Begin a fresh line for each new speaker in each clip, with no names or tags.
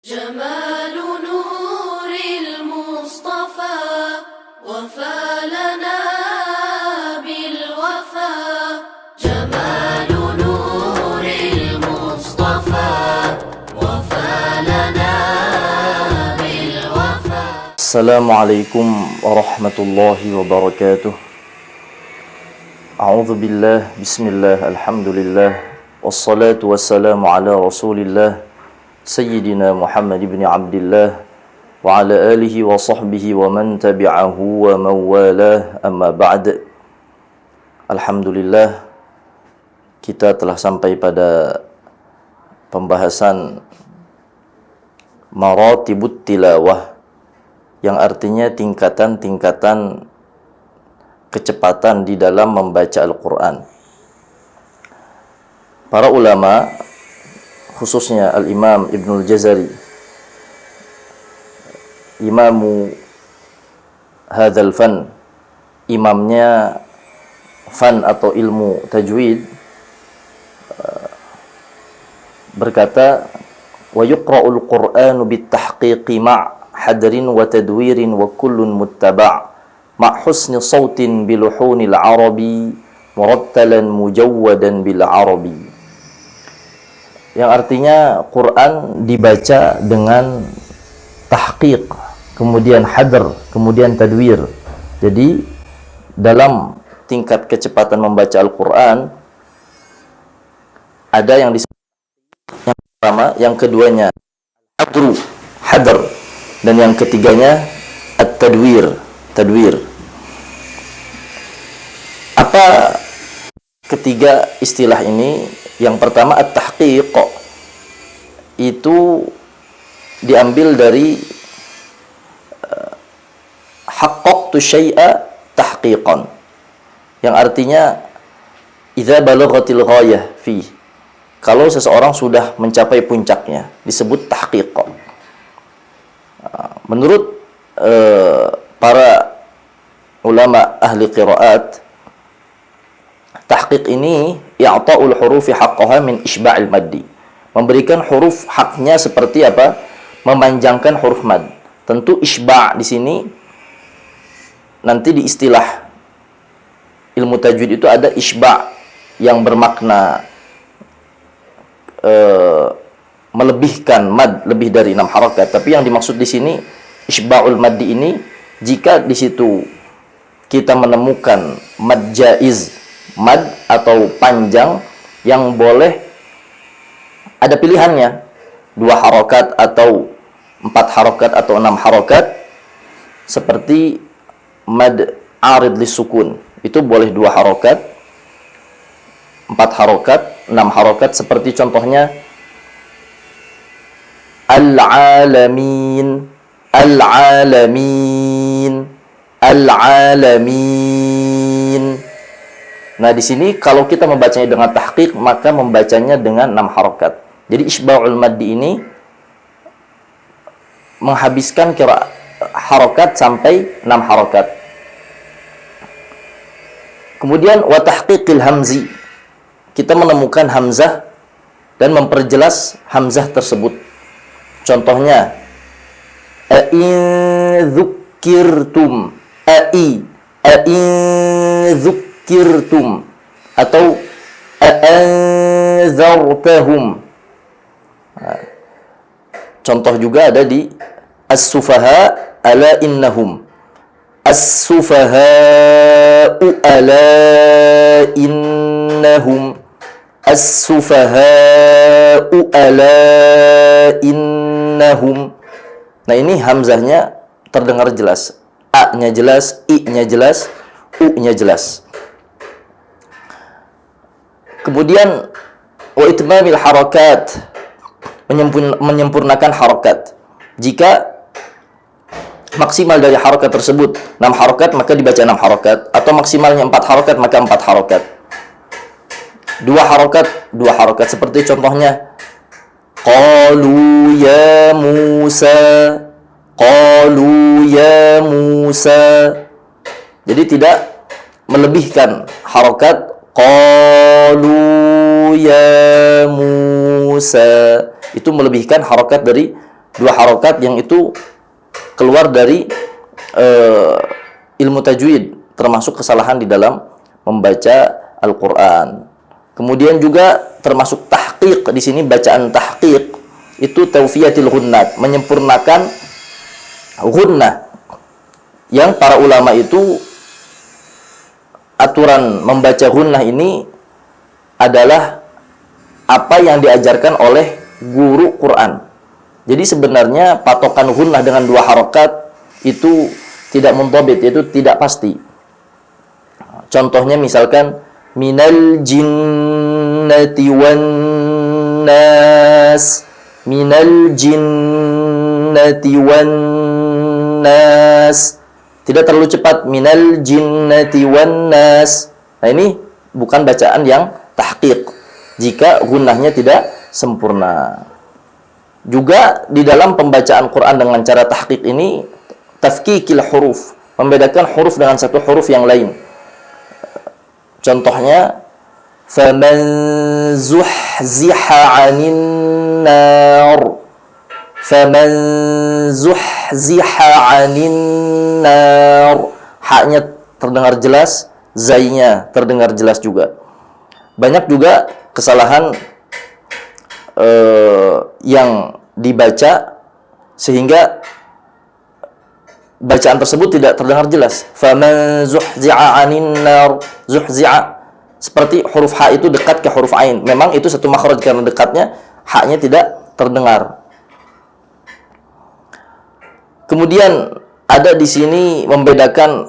جمال نور المصطفى وفى لنا بالوفا. جمال نور المصطفى وفى لنا بالوفا.
السلام عليكم ورحمة الله وبركاته. أعوذ بالله بسم الله الحمد لله والصلاة والسلام على رسول الله سيدنا محمد بن عبد الله وعلى آله وصحبه ومن تبعه ومن والاه أما بعد. Alhamdulillah, kita telah sampai pada pembahasan maratibut tilawah, yang artinya tingkatan-tingkatan kecepatan di dalam membaca Al-Quran. Para ulama, khususnya Al-Imam Ibnul Jazari, imamu hadzal fan, imamnya fan atau ilmu tajwid, berkata, wa yuqra'ul Qur'anu bitahqiqi ma' hadrin wa tadwirin wa kullun muttaba' ma' husni sautin biluhunil arabi murattalan mujawwadan bil arabi. Yang artinya Quran dibaca dengan tahqiq, kemudian hadr, kemudian tadwir. Jadi dalam tingkat kecepatan membaca Al-Quran ada yang disebut yang pertama, yang keduanya hadr, dan yang ketiganya at-tadwir, tadwir. Apa ketiga istilah ini? Yang pertama, at-tahqiq, itu diambil dari haqqaqtu syai'a tahqiqan, yang artinya idza balaghatil ghayah fi, kalau seseorang sudah mencapai puncaknya, disebut tahqiq. Menurut para ulama ahli qiraat, tahqiq ini i'ta'ul hurufi haqqaha min isba'il maddi, memberikan huruf haknya seperti apa? Memanjangkan huruf mad. Tentu isba' di sini nanti di istilah ilmu tajwid itu ada isba' yang bermakna melebihkan mad lebih dari 6 harakat, tapi yang dimaksud di sini isba'ul maddi ini jika di situ kita menemukan mad jaiz, mad atau panjang yang boleh ada pilihannya 2 harokat atau 4 harokat atau 6 harokat, seperti mad arid lisukun, itu boleh 2 harokat, 4 harokat, 6 harokat, seperti contohnya al-alamin, al-alamin, al-alamin. Nah, di sini kalau kita membacanya dengan tahqiq, maka membacanya dengan 6 harokat. Jadi isba'ul maddi ini menghabiskan kira harokat sampai 6 harokat. Kemudian wa tahqiqil hamzi, kita menemukan hamzah dan memperjelas hamzah tersebut. Contohnya a'in dzukirtum, a'i dzukirtum, atau a'anzartahum. Contoh juga ada di as-sufaha ala innahum, as-sufaha'u ala innahum, as-sufaha'u ala innahum. Nah, ini hamzahnya terdengar jelas, a-nya jelas, i-nya jelas, u-nya jelas. Kemudian wa itmamil harakat, menyempurnakan harakat. Jika maksimal dari harakat tersebut 6 harakat, maka dibaca 6 harakat, atau maksimalnya 4 harakat, maka 4 harakat. 2 harakat, 2 harakat, seperti contohnya qalu ya Musa, qalu ya Musa. Jadi tidak melebihkan harakat qalu ya Musa, itu melebihkan harokat dari dua harokat yang itu keluar dari ilmu tajwid, termasuk kesalahan di dalam membaca Al-Quran. Kemudian juga termasuk tahqiq, di sini bacaan tahqiq itu tawfiyatil ghunnat, menyempurnakan ghunnah, yang para ulama itu aturan membaca ghunnah ini adalah apa yang diajarkan oleh guru Quran. Jadi sebenarnya patokan ghunnah dengan dua harokat itu tidak muntabit, yaitu tidak pasti. Contohnya misalkan minal jinnati wan nas, minal jinnati wan nas, tidak terlalu cepat, minal jinnati wan nas. Nah, ini bukan bacaan yang tahqiq jika gunnahnya tidak sempurna. Juga di dalam pembacaan Quran dengan cara tahqiq ini, tafkikil huruf, membedakan huruf dengan satu huruf yang lain. Contohnya, faman zuhziha 'anil nar, faman zuhziha 'anil nar. Haknya terdengar jelas, zainya terdengar jelas juga. Banyak juga kesalahan yang dibaca sehingga bacaan tersebut tidak terdengar jelas. Faman zuhzi'a 'anil nar, zuhzi'a, seperti huruf ha itu dekat ke huruf ain. Memang itu satu makhraj, karena dekatnya haknya tidak terdengar. Kemudian ada di sini membedakan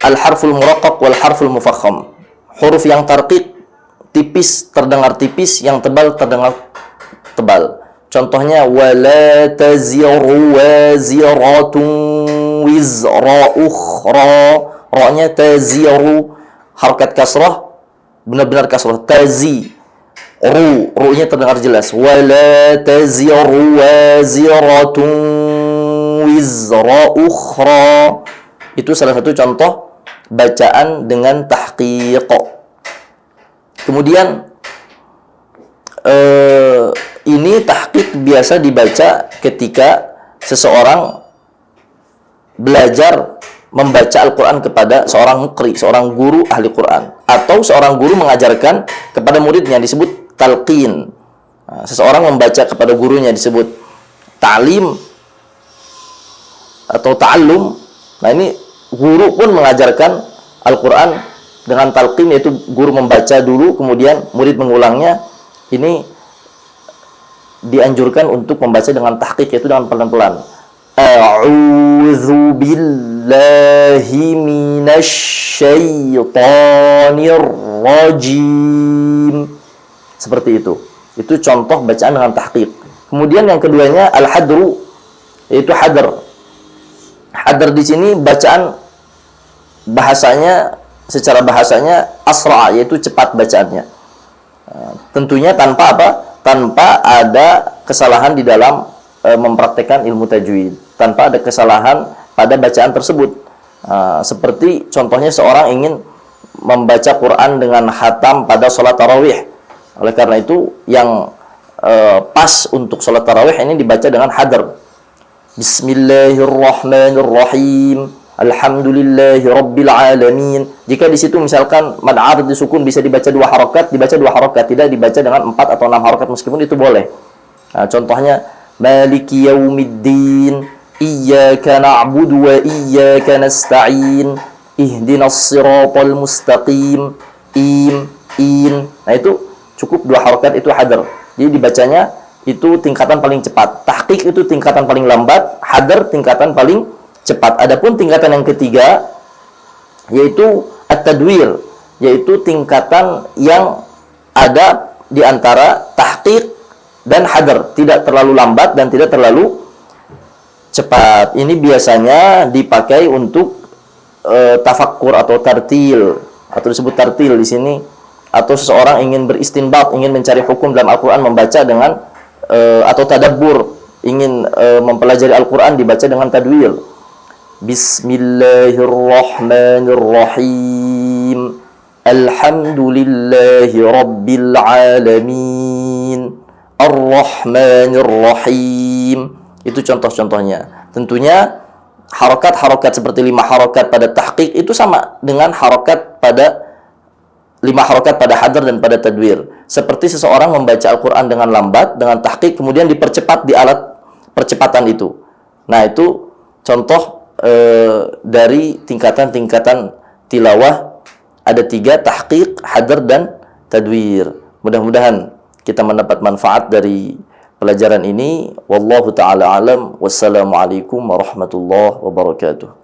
al-harful muraqqaq wal harful mufakham. Huruf yang tarqiq tipis terdengar tipis, yang tebal terdengar tebal. Contohnya, wala taziru waziratun wizra ukhra. Ra-nya taziru, harakat kasrah, benar-benar kasrah. Tazi, ru-nya terdengar jelas. Wala taziru waziratun wizra ukhra. Itu salah satu contoh bacaan dengan tahqiq. Kemudian ini tahqiq biasa dibaca ketika seseorang belajar membaca Al-Quran kepada seorang muqri, seorang guru ahli Quran, atau seorang guru mengajarkan kepada muridnya, disebut talqin. Seseorang membaca kepada gurunya disebut ta'lim atau ta'allum. Nah, ini guru pun mengajarkan Al-Quran dengan talqin, yaitu guru membaca dulu kemudian murid mengulangnya. Ini dianjurkan untuk membaca dengan tahqiq, yaitu dengan pelan-pelan. A'udzu billahi minasyaitonir rajim. Seperti itu. Itu contoh bacaan dengan tahqiq. Kemudian yang keduanya al-hadru, yaitu hadar. Hadar di sini bacaan bahasanya, secara bahasanya asra', yaitu cepat bacaannya. Tentunya tanpa apa? Tanpa ada kesalahan di dalam mempraktekkan ilmu tajwid, tanpa ada kesalahan pada bacaan tersebut. Seperti contohnya seorang ingin membaca Quran dengan khatam pada sholat tarawih. Oleh karena itu yang pas untuk sholat tarawih ini dibaca dengan hadar. Bismillahirrahmanirrahim, alhamdulillahi rabbil alamin. Jika di situ misalkan mad 'arid disukun bisa dibaca dua harokat, tidak dibaca dengan 4 atau 6 harokat, meskipun itu boleh. Contohnya, maliki yaumiddin, iyyaka na'budu wa iyyaka nasta'in, ihdinas siratal mustaqim, in. Nah, itu cukup 2 harokat, itu hadar. Jadi dibacanya itu tingkatan paling cepat. Tahqiq itu tingkatan paling lambat, hadar tingkatan paling cepat. Adapun tingkatan yang ketiga yaitu at-tadwir, yaitu tingkatan yang ada di antara tahqiq dan hadar, tidak terlalu lambat dan tidak terlalu cepat. Ini biasanya dipakai untuk tafakkur atau tartil, atau disebut tartil di sini, atau seseorang ingin beristinbat, ingin mencari hukum dalam Al-Qur'an, membaca dengan atau tadabbur, ingin mempelajari Al-Qur'an, dibaca dengan tadwir. Bismillahirrahmanirrahim, alhamdulillahi rabbil alamin, Ar-Rahmanir Rahim. Itu contoh-contohnya. Tentunya harokat-harokat seperti 5 harokat pada tahqiq itu sama dengan harokat pada 5 harokat pada hadar dan pada tadwir. Seperti seseorang membaca Al-Quran dengan lambat, dengan tahqiq, kemudian dipercepat di alat percepatan itu. Nah, itu contoh dari tingkatan-tingkatan tilawah. Ada 3, tahqiq, hadar, dan tadwir. Mudah-mudahan kita mendapat manfaat dari pelajaran ini. Wallahu ta'ala alam. Wassalamualaikum warahmatullahi wabarakatuh.